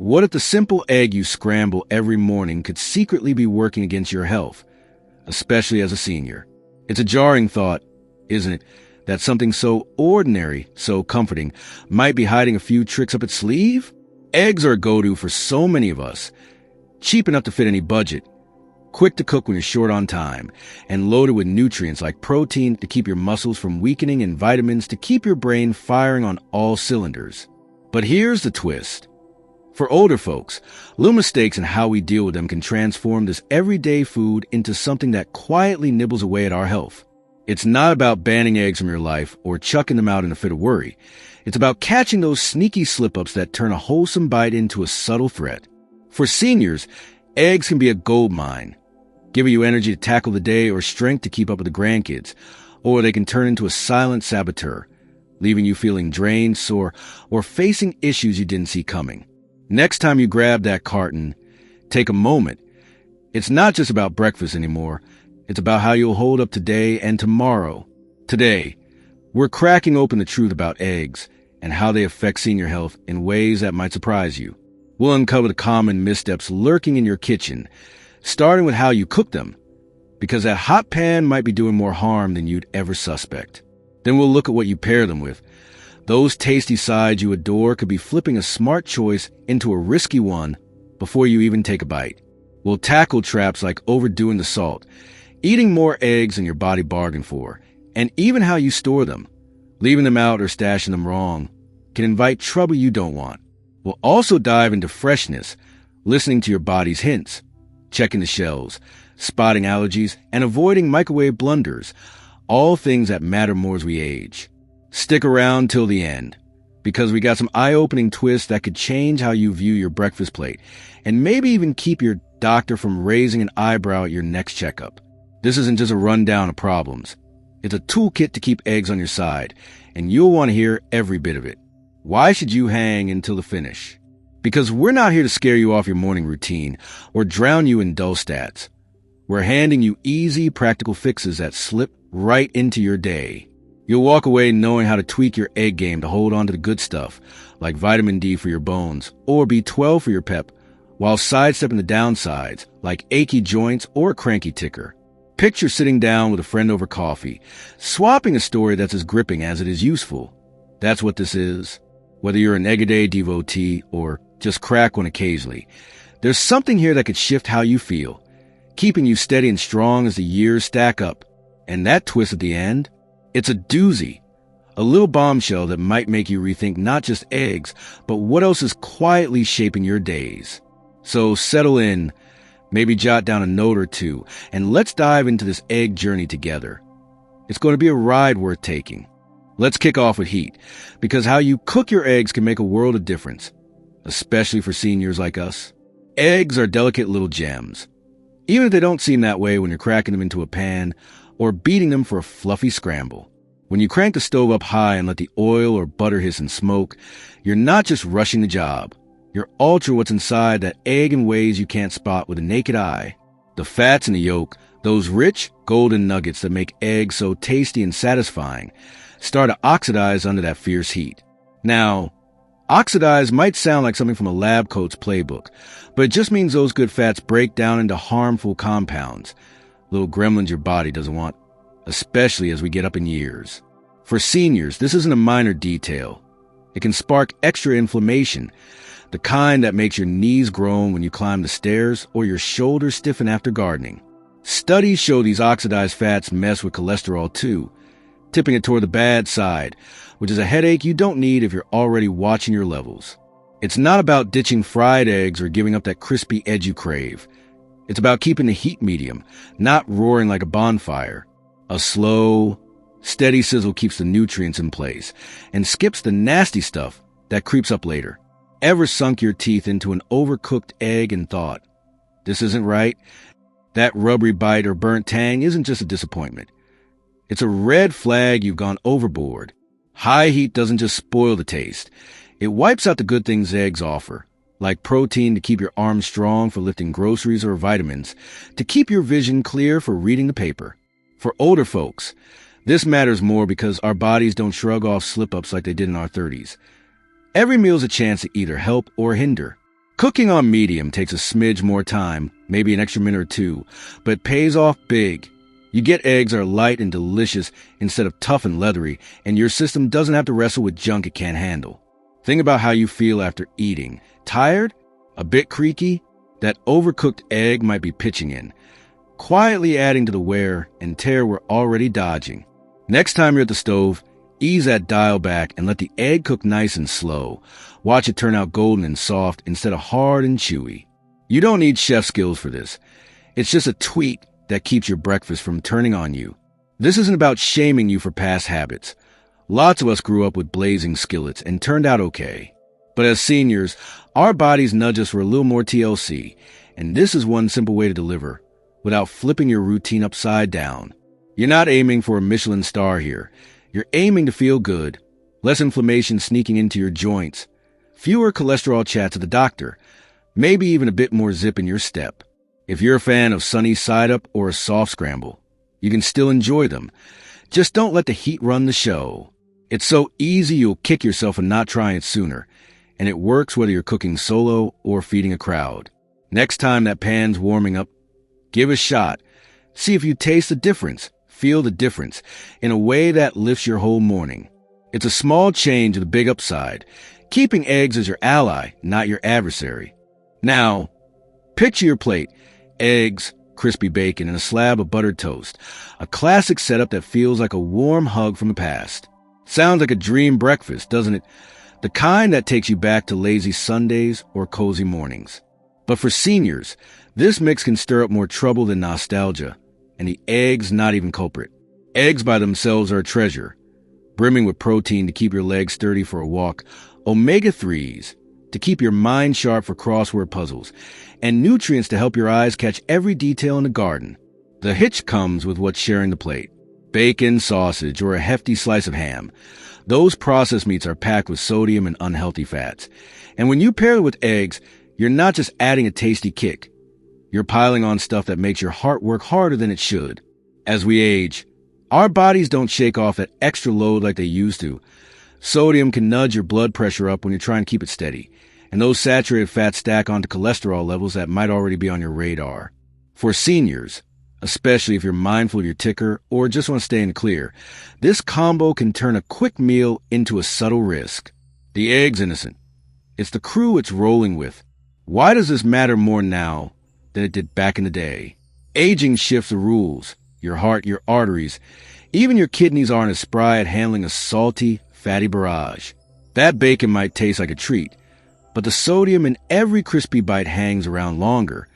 What if the simple egg you scramble every morning could secretly be working against your health, especially as a senior? It's a jarring thought, isn't it, that something so ordinary, so comforting, might be hiding a few tricks up its sleeve? Eggs are a go-to for so many of us. Cheap enough to fit any budget, quick to cook when you're short on time, and loaded with nutrients like protein to keep your muscles from weakening and vitamins to keep your brain firing on all cylinders. But here's the twist. For older folks, little mistakes in how we deal with them can transform this everyday food into something that quietly nibbles away at our health. It's not about banning eggs from your life or chucking them out in a fit of worry. It's about catching those sneaky slip-ups that turn a wholesome bite into a subtle threat. For seniors, eggs can be a gold mine, giving you energy to tackle the day or strength to keep up with the grandkids, or they can turn into a silent saboteur, leaving you feeling drained, sore, or facing issues you didn't see coming. Next time you grab that carton, take a moment. It's not just about breakfast anymore. It's about how you'll hold up today and tomorrow. Today, we're cracking open the truth about eggs and how they affect senior health in ways that might surprise you. We'll uncover the common missteps lurking in your kitchen, starting with how you cook them, because that hot pan might be doing more harm than you'd ever suspect. Then we'll look at what you pair them with. Those tasty sides you adore could be flipping a smart choice into a risky one before you even take a bite. We'll tackle traps like overdoing the salt, eating more eggs than your body bargained for, and even how you store them. Leaving them out or stashing them wrong can invite trouble you don't want. We'll also dive into freshness, listening to your body's hints, checking the shelves, spotting allergies, and avoiding microwave blunders, all things that matter more as we age. Stick around till the end, because we got some eye-opening twists that could change how you view your breakfast plate, and maybe even keep your doctor from raising an eyebrow at your next checkup. This isn't just a rundown of problems. It's a toolkit to keep eggs on your side, and you'll want to hear every bit of it. Why should you hang until the finish? Because we're not here to scare you off your morning routine or drown you in dull stats. We're handing you easy, practical fixes that slip right into your day. You'll walk away knowing how to tweak your egg game to hold on to the good stuff, like vitamin D for your bones or B12 for your pep, while sidestepping the downsides, like achy joints or a cranky ticker. Picture sitting down with a friend over coffee, swapping a story that's as gripping as it is useful. That's what this is. Whether you're an egg-a-day devotee or just crack one occasionally, there's something here that could shift how you feel, keeping you steady and strong as the years stack up. And that twist at the end? It's a doozy, a little bombshell that might make you rethink not just eggs, but what else is quietly shaping your days. So settle in, maybe jot down a note or two, and let's dive into this egg journey together. It's going to be a ride worth taking. Let's kick off with heat, because how you cook your eggs can make a world of difference, especially for seniors like us. Eggs are delicate little gems, even if they don't seem that way when you're cracking them into a pan or beating them for a fluffy scramble. When you crank the stove up high and let the oil or butter hiss and smoke, you're not just rushing the job. You're altering what's inside that egg in ways you can't spot with the naked eye. The fats in the yolk, those rich, golden nuggets that make eggs so tasty and satisfying, start to oxidize under that fierce heat. Now, oxidize might sound like something from a lab coat's playbook, but it just means those good fats break down into harmful compounds, little gremlins your body doesn't want, especially as we get up in years. For seniors, this isn't a minor detail. It can spark extra inflammation, the kind that makes your knees groan when you climb the stairs or your shoulders stiffen after gardening. Studies show these oxidized fats mess with cholesterol too, tipping it toward the bad side, which is a headache you don't need if you're already watching your levels. It's not about ditching fried eggs or giving up that crispy edge you crave. It's about keeping the heat medium, not roaring like a bonfire. A slow, steady sizzle keeps the nutrients in place and skips the nasty stuff that creeps up later. Ever sunk your teeth into an overcooked egg and thought, this isn't right? That rubbery bite or burnt tang isn't just a disappointment. It's a red flag you've gone overboard. High heat doesn't just spoil the taste. It wipes out the good things eggs offer, like protein to keep your arms strong for lifting groceries or vitamins, to keep your vision clear for reading the paper. For older folks, this matters more because our bodies don't shrug off slip-ups like they did in our 30s. Every meal's a chance to either help or hinder. Cooking on medium takes a smidge more time, maybe an extra minute or two, but it pays off big. You get eggs that are light and delicious instead of tough and leathery, and your system doesn't have to wrestle with junk it can't handle. Think about how you feel after eating. Tired? A bit creaky? That overcooked egg might be pitching in, quietly adding to the wear and tear we're already dodging. Next time you're at the stove, ease that dial back and let the egg cook nice and slow. Watch it turn out golden and soft instead of hard and chewy. You don't need chef skills for this. It's just a tweak that keeps your breakfast from turning on you. This isn't about shaming you for past habits. Lots of us grew up with blazing skillets and turned out okay. But as seniors, our bodies nudge us for a little more TLC, and this is one simple way to deliver, without flipping your routine upside down. You're not aiming for a Michelin star here. You're aiming to feel good, less inflammation sneaking into your joints, fewer cholesterol chats at the doctor, maybe even a bit more zip in your step. If you're a fan of sunny side up or a soft scramble, you can still enjoy them. Just don't let the heat run the show. It's so easy you'll kick yourself for not trying it sooner, and it works whether you're cooking solo or feeding a crowd. Next time that pan's warming up, give a shot. See if you taste the difference, feel the difference, in a way that lifts your whole morning. It's a small change with a big upside, keeping eggs as your ally, not your adversary. Now, picture your plate. Eggs, crispy bacon, and a slab of buttered toast. A classic setup that feels like a warm hug from the past. Sounds like a dream breakfast, doesn't it? The kind that takes you back to lazy Sundays or cozy mornings. But for seniors, this mix can stir up more trouble than nostalgia, and the eggs not even culprit. Eggs by themselves are a treasure, brimming with protein to keep your legs sturdy for a walk, omega-3s to keep your mind sharp for crossword puzzles, and nutrients to help your eyes catch every detail in the garden. The hitch comes with what's sharing the plate. Bacon, sausage, or a hefty slice of ham. Those processed meats are packed with sodium and unhealthy fats. And when you pair it with eggs, you're not just adding a tasty kick. You're piling on stuff that makes your heart work harder than it should. As we age, our bodies don't shake off that extra load like they used to. Sodium can nudge your blood pressure up when you're trying to keep it steady, and those saturated fats stack onto cholesterol levels that might already be on your radar. For seniors, especially if you're mindful of your ticker or just want to stay in the clear, this combo can turn a quick meal into a subtle risk. The egg's innocent. It's the crew it's rolling with. Why does this matter more now than it did back in the day? Aging shifts the rules. Your heart, your arteries, even your kidneys aren't as spry at handling a salty, fatty barrage. That bacon might taste like a treat, but the sodium in every crispy bite hangs around longer,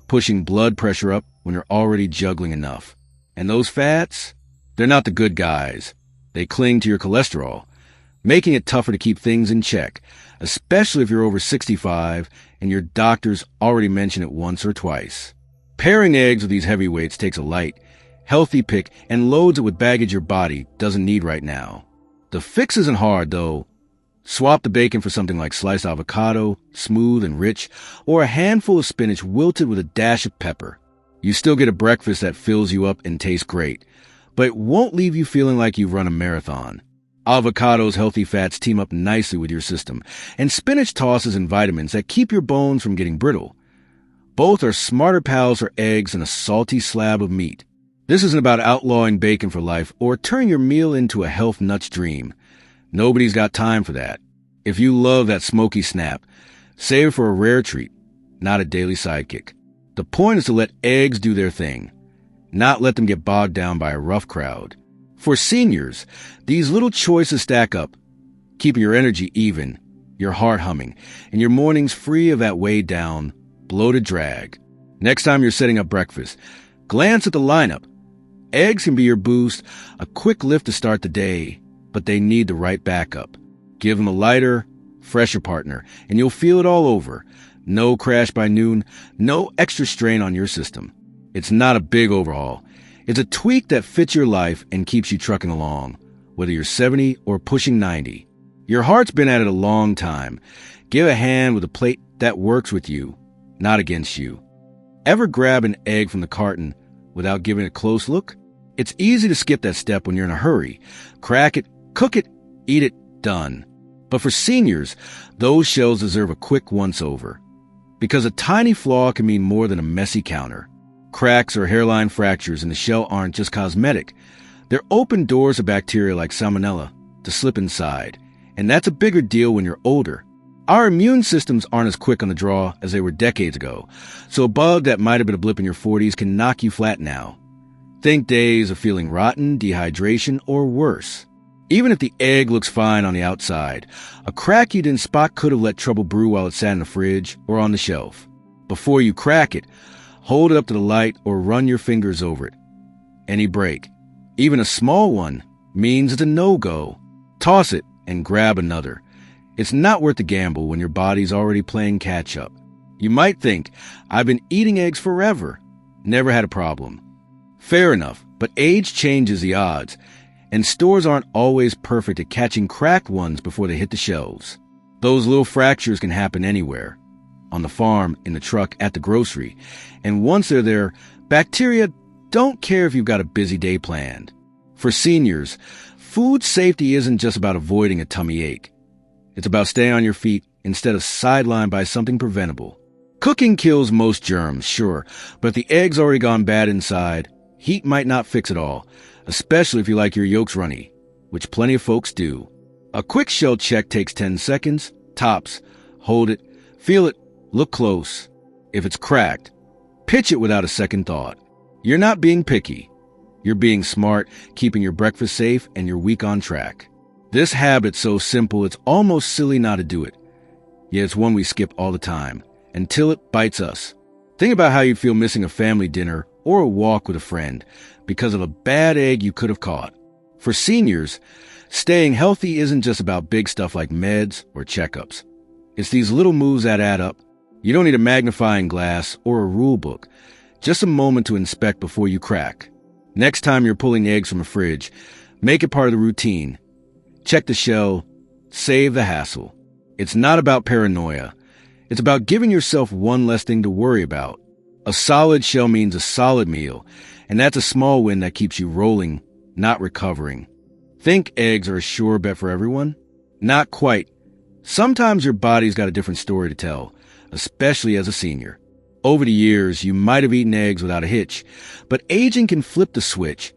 pushing blood pressure up when you're already juggling enough. And those fats, they're not the good guys. They cling to your cholesterol, making it tougher to keep things in check, especially if you're over 65 and your doctor's already mentioned it once or twice. Pairing eggs with these heavyweights takes a light, healthy pick and loads it with baggage your body doesn't need right now. The fix isn't hard, though. Swap the bacon for something like sliced avocado, smooth and rich, or a handful of spinach wilted with a dash of pepper. You still get a breakfast that fills you up and tastes great, but it won't leave you feeling like you've run a marathon. Avocado's healthy fats team up nicely with your system, and spinach tosses and vitamins that keep your bones from getting brittle. Both are smarter pals for eggs than a salty slab of meat. This isn't about outlawing bacon for life or turning your meal into a health nuts dream. Nobody's got time for that. If you love that smoky snap, save it for a rare treat, not a daily sidekick. The point is to let eggs do their thing, not let them get bogged down by a rough crowd. For seniors, these little choices stack up, keeping your energy even, your heart humming, and your mornings free of that weighed down, bloated drag. Next time you're setting up breakfast, glance at the lineup. Eggs can be your boost, a quick lift to start the day, but they need the right backup. Give them a lighter, fresher partner, and you'll feel it all over. No crash by noon, no extra strain on your system. It's not a big overhaul. It's a tweak that fits your life and keeps you trucking along, whether you're 70 or pushing 90. Your heart's been at it a long time. Give a hand with a plate that works with you, not against you. Ever grab an egg from the carton without giving it a close look? It's easy to skip that step when you're in a hurry. Crack it, cook it, eat it, done. But for seniors, those shells deserve a quick once-over. Because a tiny flaw can mean more than a messy counter. Cracks or hairline fractures in the shell aren't just cosmetic. They're open doors of bacteria like salmonella to slip inside, and that's a bigger deal when you're older. Our immune systems aren't as quick on the draw as they were decades ago, so a bug that might have been a blip in your 40s can knock you flat now. Think days of feeling rotten, dehydration, or worse. Even if the egg looks fine on the outside, a crack you didn't spot could have let trouble brew while it sat in the fridge or on the shelf. Before you crack it, hold it up to the light or run your fingers over it. Any break, even a small one, means it's a no-go. Toss it and grab another. It's not worth the gamble when your body's already playing catch-up. You might think, I've been eating eggs forever. Never had a problem. Fair enough, but age changes the odds, and stores aren't always perfect at catching cracked ones before they hit the shelves. Those little fractures can happen anywhere. On the farm, in the truck, at the grocery. And once they're there, bacteria don't care if you've got a busy day planned. For seniors, food safety isn't just about avoiding a tummy ache. It's about staying on your feet instead of sidelined by something preventable. Cooking kills most germs, sure, but if the egg's already gone bad inside, heat might not fix it all, especially if you like your yolks runny, which plenty of folks do. A quick shell check takes 10 seconds, tops. Hold it, feel it, look close. If it's cracked, pitch it without a second thought. You're not being picky. You're being smart, keeping your breakfast safe and your week on track. This habit's so simple it's almost silly not to do it. Yet it's one we skip all the time, until it bites us. Think about how you'd feel missing a family dinner or a walk with a friend because of a bad egg you could have caught. For seniors, staying healthy isn't just about big stuff like meds or checkups. It's these little moves that add up. You don't need a magnifying glass or a rule book. Just a moment to inspect before you crack. Next time you're pulling eggs from a fridge, make it part of the routine. Check the shell. Save the hassle. It's not about paranoia. It's about giving yourself one less thing to worry about. A solid shell means a solid meal, and that's a small win that keeps you rolling, not recovering. Think eggs are a sure bet for everyone? Not quite. Sometimes your body's got a different story to tell, especially as a senior. Over the years, you might have eaten eggs without a hitch, but aging can flip the switch,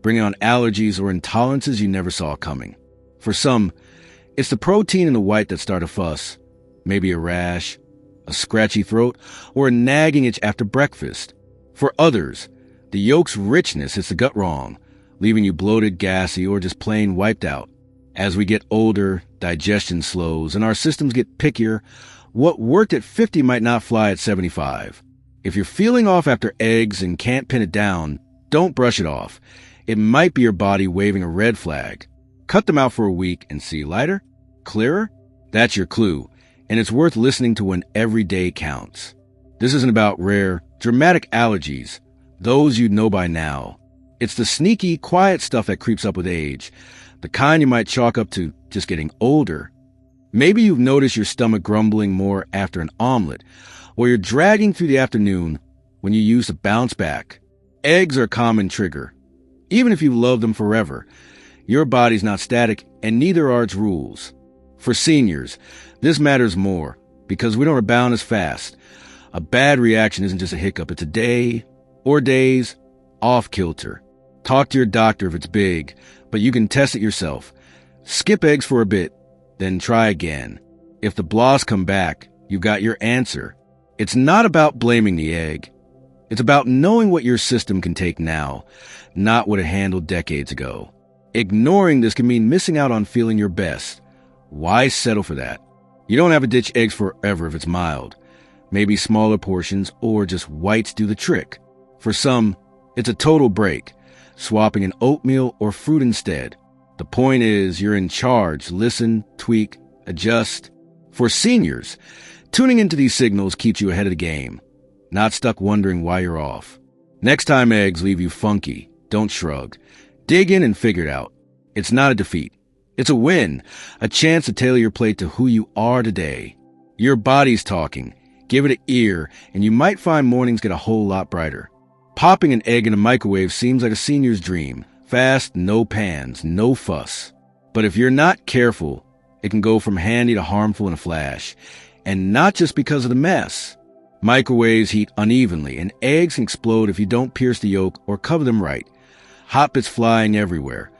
bringing on allergies or intolerances you never saw coming. For some, it's the protein in the white that start a fuss, maybe a rash, a scratchy throat, or a nagging itch after breakfast. For others, the yolk's richness hits the gut wrong, leaving you bloated, gassy, or just plain wiped out. As we get older, digestion slows, and our systems get pickier. What worked at 50 might not fly at 75. If you're feeling off after eggs and can't pin it down, don't brush it off. It might be your body waving a red flag. Cut them out for a week and see lighter, clearer. That's your clue, and it's worth listening to when every day counts. This isn't about rare, dramatic allergies, those you'd know by now. It's the sneaky, quiet stuff that creeps up with age, the kind you might chalk up to just getting older. Maybe you've noticed your stomach grumbling more after an omelet, or you're dragging through the afternoon when you used to bounce back. Eggs are a common trigger. Even if you love them forever, your body's not static, and neither are its rules. For seniors, this matters more, because we don't rebound as fast. A bad reaction isn't just a hiccup, it's a day, or days, off kilter. Talk to your doctor if it's big, but you can test it yourself. Skip eggs for a bit, then try again. If the blahs come back, you've got your answer. It's not about blaming the egg. It's about knowing what your system can take now, not what it handled decades ago. Ignoring this can mean missing out on feeling your best. Why settle for that? You don't have to ditch eggs forever if it's mild. Maybe smaller portions or just whites do the trick. For some, it's a total break, swapping an oatmeal or fruit instead. The point is, you're in charge. Listen, tweak, adjust. For seniors, tuning into these signals keeps you ahead of the game, not stuck wondering why you're off. Next time eggs leave you funky, don't shrug. Dig in and figure it out. It's not a defeat. It's a win, a chance to tailor your plate to who you are today. Your body's talking. Give it an ear, and you might find mornings get a whole lot brighter. Popping an egg in a microwave seems like a senior's dream. Fast, no pans, no fuss. But if you're not careful, it can go from handy to harmful in a flash. And not just because of the mess. Microwaves heat unevenly, and eggs can explode if you don't pierce the yolk or cover them right. Hot bits flying everywhere,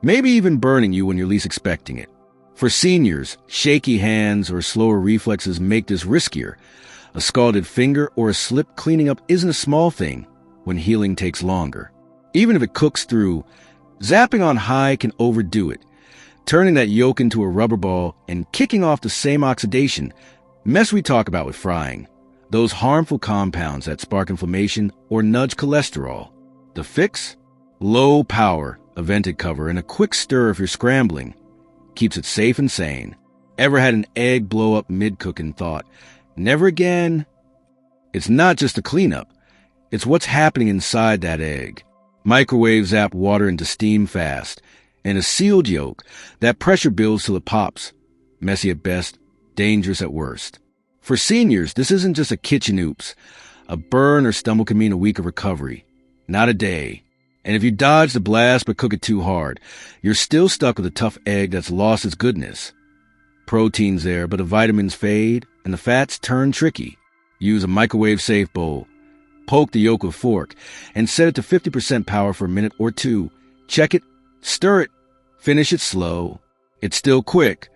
maybe even burning you when you're least expecting it. For seniors, shaky hands or slower reflexes make this riskier. A scalded finger or a slip cleaning up isn't a small thing when healing takes longer. Even if it cooks through, zapping on high can overdo it, turning that yolk into a rubber ball and kicking off the same oxidation mess we talk about with frying. Those harmful compounds that spark inflammation or nudge cholesterol. The fix? Low power, a vented cover, and a quick stir if you're scrambling. Keeps it safe and sane. Ever had an egg blow up mid-cook and thought, never again? It's not just a cleanup. It's what's happening inside that egg. Microwave zap water into steam fast. And a sealed yolk, that pressure builds till it pops. Messy at best, dangerous at worst. For seniors, this isn't just a kitchen oops. A burn or stumble can mean a week of recovery, not a day. And if you dodge the blast but cook it too hard, you're still stuck with a tough egg that's lost its goodness. Protein's there, but the vitamins fade and the fats turn tricky. Use a microwave-safe bowl. Poke the yolk with a fork and set it to 50% power for a minute or two. Check it, stir it, finish it slow. It's still quick,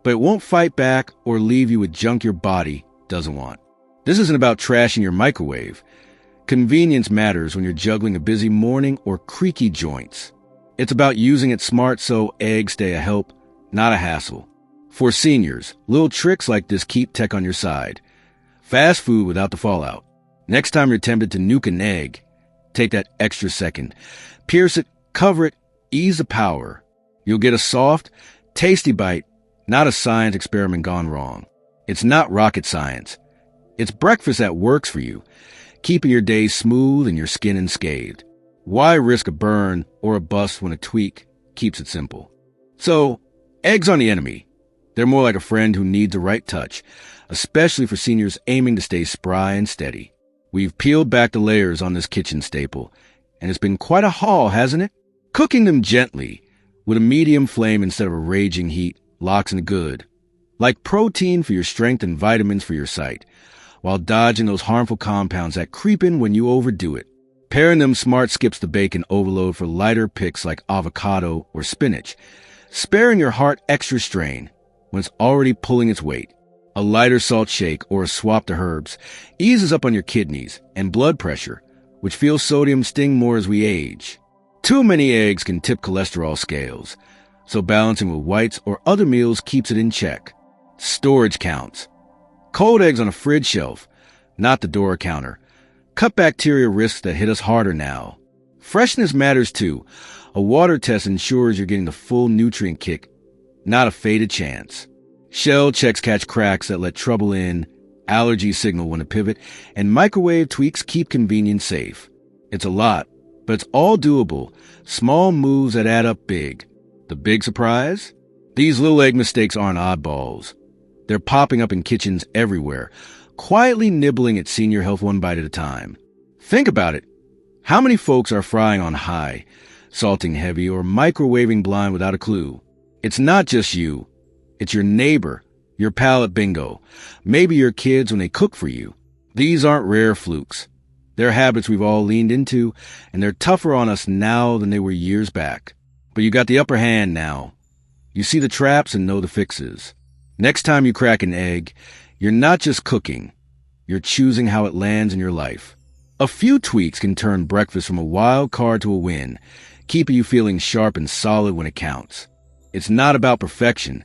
but it won't fight back or leave you with junk your body doesn't want. This isn't about trashing your microwave. Convenience matters when you're juggling a busy morning or creaky joints. It's about using it smart so eggs stay a help, not a hassle. For seniors, little tricks like this keep tech on your side. Fast food without the fallout. Next time you're tempted to nuke an egg, take that extra second. Pierce it, cover it, ease the power. You'll get a soft, tasty bite, not a science experiment gone wrong. It's not rocket science. It's breakfast that works for you, keeping your day smooth and your skin unscathed. Why risk a burn or a bust when a tweak keeps it simple? So, eggs aren't the enemy. They're more like a friend who needs the right touch, especially for seniors aiming to stay spry and steady. We've peeled back the layers on this kitchen staple, and it's been quite a haul, hasn't it? Cooking them gently, with a medium flame instead of a raging heat, locks in good. Like protein for your strength and vitamins for your sight, while dodging those harmful compounds that creep in when you overdo it. Pairing them smart skips the bacon overload for lighter picks like avocado or spinach, sparing your heart extra strain when it's already pulling its weight. A lighter salt shake or a swap to herbs eases up on your kidneys and blood pressure, which feels sodium sting more as we age. Too many eggs can tip cholesterol scales, so balancing with whites or other meals keeps it in check. Storage counts. Cold eggs on a fridge shelf, not the door counter. Cut bacteria risks that hit us harder now. Freshness matters too. A water test ensures you're getting the full nutrient kick, not a faded chance. Shell checks catch cracks that let trouble in, allergy signal when to pivot, and microwave tweaks keep convenience safe. It's a lot, but it's all doable. Small moves that add up big. The big surprise? These little egg mistakes aren't oddballs. They're popping up in kitchens everywhere, quietly nibbling at senior health one bite at a time. Think about it. How many folks are frying on high, salting heavy, or microwaving blind without a clue? It's not just you. It's your neighbor, your pal at bingo, maybe your kids when they cook for you. These aren't rare flukes. They're habits we've all leaned into, and they're tougher on us now than they were years back. But you got the upper hand now. You see the traps and know the fixes. Next time you crack an egg, you're not just cooking. You're choosing how it lands in your life. A few tweaks can turn breakfast from a wild card to a win, keeping you feeling sharp and solid when it counts. It's not about perfection.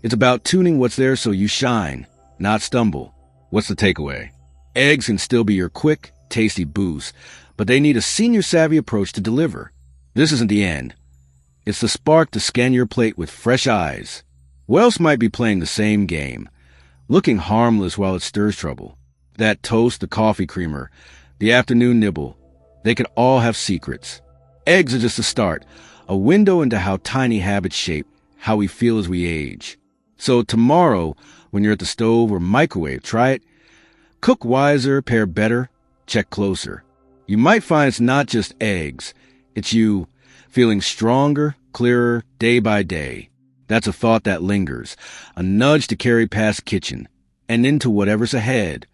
It's about tuning what's there so you shine, not stumble. What's the takeaway? Eggs can still be your quick, tasty boost, but they need a senior-savvy approach to deliver. This isn't the end. It's the spark to scan your plate with fresh eyes. Wells might be playing the same game, looking harmless while it stirs trouble. That toast, the coffee creamer, the afternoon nibble, they could all have secrets. Eggs are just a start, a window into how tiny habits shape how we feel as we age. So tomorrow, when you're at the stove or microwave, try it. Cook wiser, pair better, check closer. You might find it's not just eggs. It's you feeling stronger, clearer, day by day. That's a thought that lingers, a nudge to carry past kitchen and into whatever's ahead.